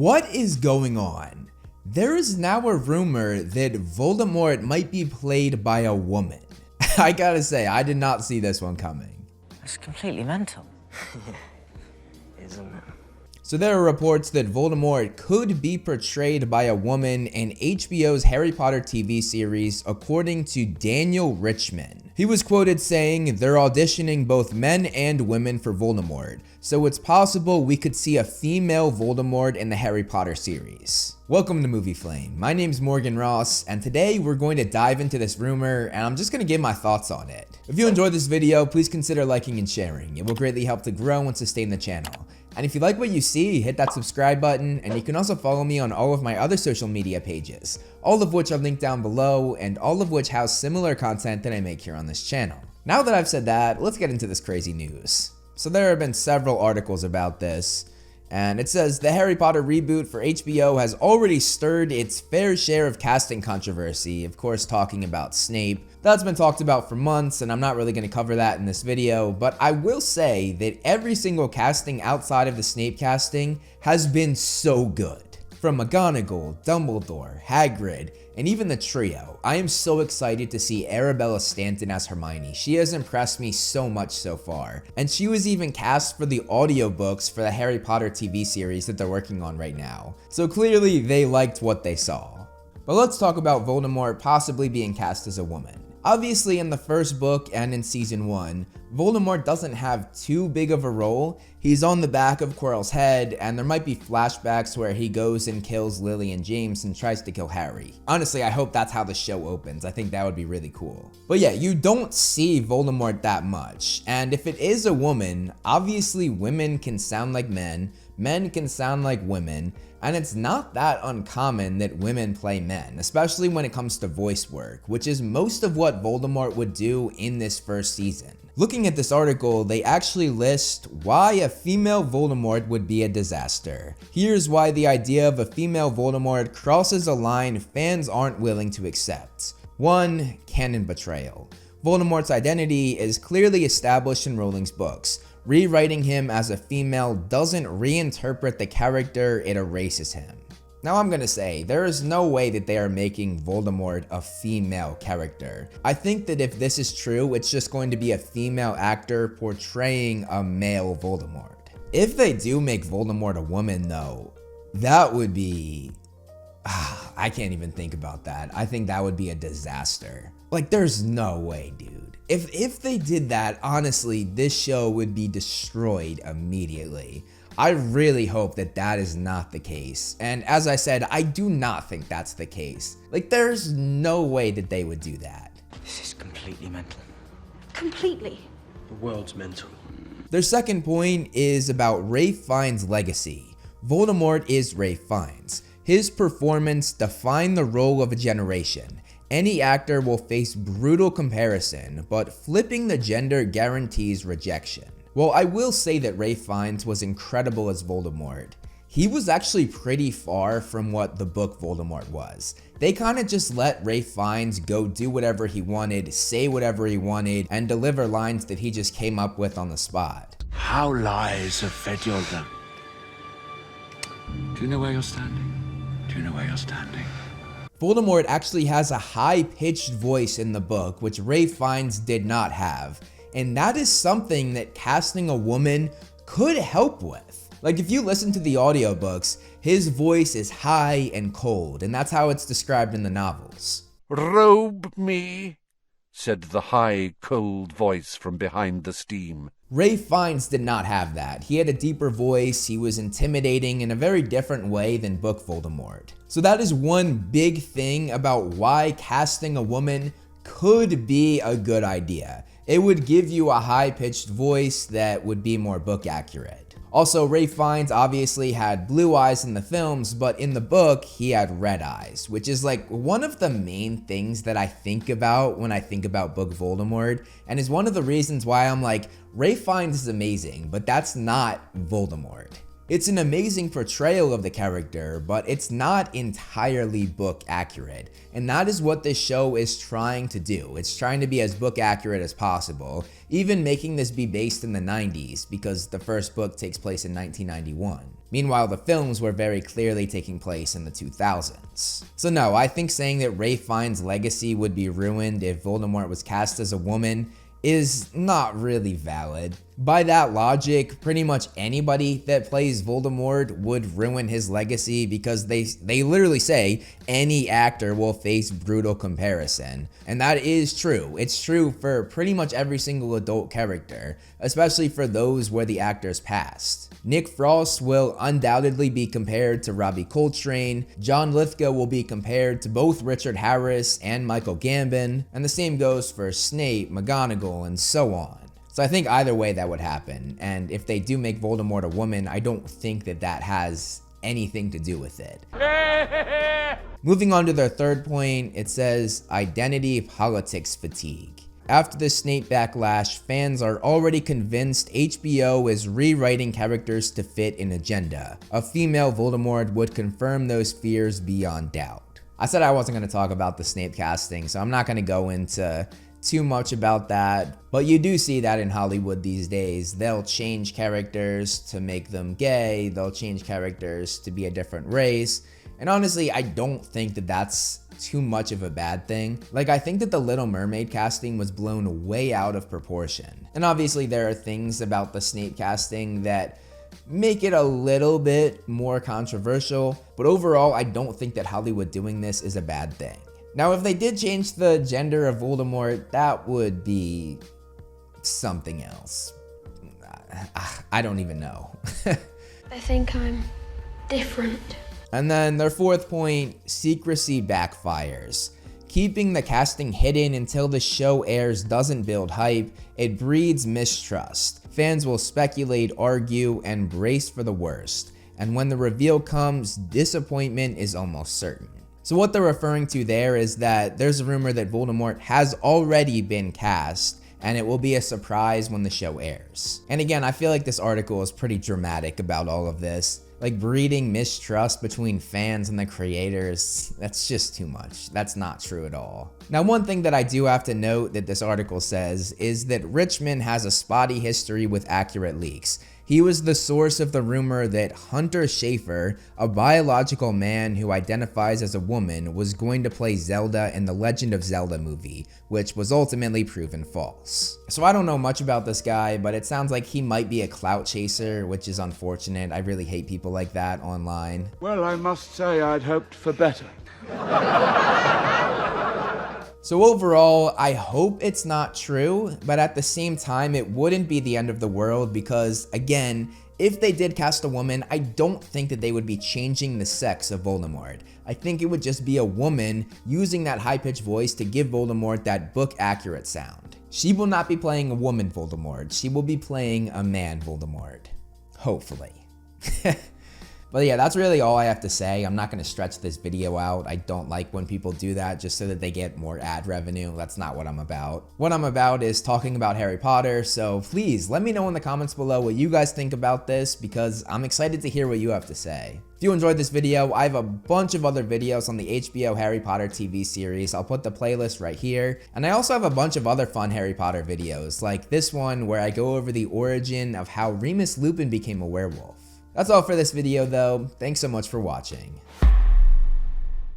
What is going on? There is now a rumor that Voldemort might be played by a woman. I gotta say, I did not see this one coming. That's completely mental. Isn't it? So there are reports that Voldemort could be portrayed by a woman in HBO's Harry Potter TV series, according to Daniel Richman. He was quoted saying, "They're auditioning both men and women for Voldemort, so it's possible we could see a female Voldemort in the Harry Potter series." Welcome to Movie Flame. My name's Morgan Ross, and today we're going to dive into this rumor, and I'm just going to give my thoughts on it. If you enjoyed this video, please consider liking and sharing. It will greatly help to grow and sustain the channel. And if you like what you see, hit that subscribe button, and you can also follow me on all of my other social media pages, all of which are linked down below, and all of which house similar content that I make here on this channel. Now that I've said that, let's get into this crazy news. So there have been several articles about this, and it says the Harry Potter reboot for HBO has already stirred its fair share of casting controversy, of course talking about Snape. That's been talked about for months, and I'm not really going to cover that in this video, but I will say that every single casting outside of the Snape casting has been so good. From McGonagall, Dumbledore, Hagrid, and even the trio, I am so excited to see Arabella Stanton as Hermione. She has impressed me so much so far, and she was even cast for the audiobooks for the Harry Potter TV series that they're working on right now. So clearly they liked what they saw. But let's talk about Voldemort possibly being cast as a woman. Obviously in the first book and in season 1, Voldemort doesn't have too big of a role. He's on the back of Quirrell's head, and there might be flashbacks where he goes and kills Lily and James and tries to kill Harry. Honestly, I hope that's how the show opens. I think that would be really cool. But yeah, you don't see Voldemort that much, and if it is a woman, obviously women can sound like men can sound like women, and it's not that uncommon that women play men, especially when it comes to voice work, which is most of what Voldemort would do in this first season. Looking at this article, they actually list why a female Voldemort would be a disaster. Here's why the idea of a female Voldemort crosses a line fans aren't willing to accept. 1. Canon betrayal. Voldemort's identity is clearly established in Rowling's books. Rewriting him as a female doesn't reinterpret the character, it erases him. Now I'm gonna say, there is no way that they are making Voldemort a female character. I think that if this is true, it's just going to be a female actor portraying a male Voldemort. If they do make Voldemort a woman though, that would be... I can't even think about that. I think that would be a disaster. Like, there's no way, dude. If they did that, honestly, this show would be destroyed immediately. I really hope that that is not the case. And as I said, I do not think that's the case. Like, there's no way that they would do that. This is completely mental. Completely. The world's mental. Their second point is about Ralph Fiennes' legacy. Voldemort is Ralph Fiennes. His performance defined the role of a generation. Any actor will face brutal comparison, but flipping the gender guarantees rejection. Well, I will say that Ralph Fiennes was incredible as Voldemort. He was actually pretty far from what the book Voldemort was. They kind of just let Ralph Fiennes go do whatever he wanted, say whatever he wanted, and deliver lines that he just came up with on the spot. How lies have fed your gun. Do you know where you're standing? Do you know where you're standing? Voldemort actually has a high-pitched voice in the book, which Ralph Fiennes did not have. And that is something that casting a woman could help with. Like, if you listen to the audiobooks, his voice is high and cold, and that's how it's described in the novels. Robe me, said the high, cold voice from behind the steam. Ralph Fiennes did not have that. He had a deeper voice, he was intimidating in a very different way than book Voldemort. So that is one big thing about why casting a woman could be a good idea. It would give you a high-pitched voice that would be more book accurate. Also, Ralph Fiennes obviously had blue eyes in the films, but in the book, he had red eyes, which is like one of the main things that I think about when I think about book Voldemort, and is one of the reasons why I'm like, Ralph Fiennes is amazing, but that's not Voldemort. It's an amazing portrayal of the character, but it's not entirely book accurate, and that is what this show is trying to do. It's trying to be as book accurate as possible, even making this be based in the 90s because the first book takes place in 1991. Meanwhile, the films were very clearly taking place in the 2000s. So no, I think saying that Ralph Fiennes' legacy would be ruined if Voldemort was cast as a woman is not really valid. By that logic, pretty much anybody that plays Voldemort would ruin his legacy because they literally say any actor will face brutal comparison. And that is true. It's true for pretty much every single adult character, especially for those where the actors passed. Nick Frost will undoubtedly be compared to Robbie Coltrane, John Lithgow will be compared to both Richard Harris and Michael Gambon, and the same goes for Snape, McGonagall, and so on. So I think either way that would happen, and if they do make Voldemort a woman, I don't think that that has anything to do with it. Moving on to their third point, it says identity politics fatigue. After the Snape backlash, fans are already convinced HBO is rewriting characters to fit an agenda. A female Voldemort would confirm those fears beyond doubt. I said I wasn't going to talk about the Snape casting, so I'm not going to go into too much about that, but you do see that in Hollywood these days. They'll change characters to make them gay, they'll change characters to be a different race, and honestly, I don't think that that's too much of a bad thing. Like, I think that the Little Mermaid casting was blown way out of proportion. And obviously there are things about the Snape casting that make it a little bit more controversial, but overall I don't think that Hollywood doing this is a bad thing. Now, if they did change the gender of Voldemort, that would be something else. I don't even know. I think I'm different. And then their fourth point, secrecy backfires. Keeping the casting hidden until the show airs doesn't build hype, it breeds mistrust. Fans will speculate, argue, and brace for the worst. And when the reveal comes, disappointment is almost certain. So what they're referring to there is that there's a rumor that Voldemort has already been cast, and it will be a surprise when the show airs. And again, I feel like this article is pretty dramatic about all of this. Like, breeding mistrust between fans and the creators, that's just too much. That's not true at all. Now, one thing that I do have to note that this article says is that Richmond has a spotty history with accurate leaks. He was the source of the rumor that Hunter Schafer, a biological man who identifies as a woman, was going to play Zelda in the Legend of Zelda movie, which was ultimately proven false. So I don't know much about this guy, but it sounds like he might be a clout chaser, which is unfortunate. I really hate people like that online. Well, I must say I'd hoped for better. So overall, I hope it's not true, but at the same time, it wouldn't be the end of the world because, again, if they did cast a woman, I don't think that they would be changing the sex of Voldemort. I think it would just be a woman using that high-pitched voice to give Voldemort that book-accurate sound. She will not be playing a woman Voldemort, she will be playing a man Voldemort. Hopefully. But yeah, that's really all I have to say. I'm not going to stretch this video out. I don't like when people do that just so that they get more ad revenue. That's not what I'm about. What I'm about is talking about Harry Potter, so please let me know in the comments below what you guys think about this because I'm excited to hear what you have to say. If you enjoyed this video, I have a bunch of other videos on the HBO Harry Potter TV series. I'll put the playlist right here. And I also have a bunch of other fun Harry Potter videos, like this one where I go over the origin of how Remus Lupin became a werewolf. That's all for this video though. Thanks so much for watching.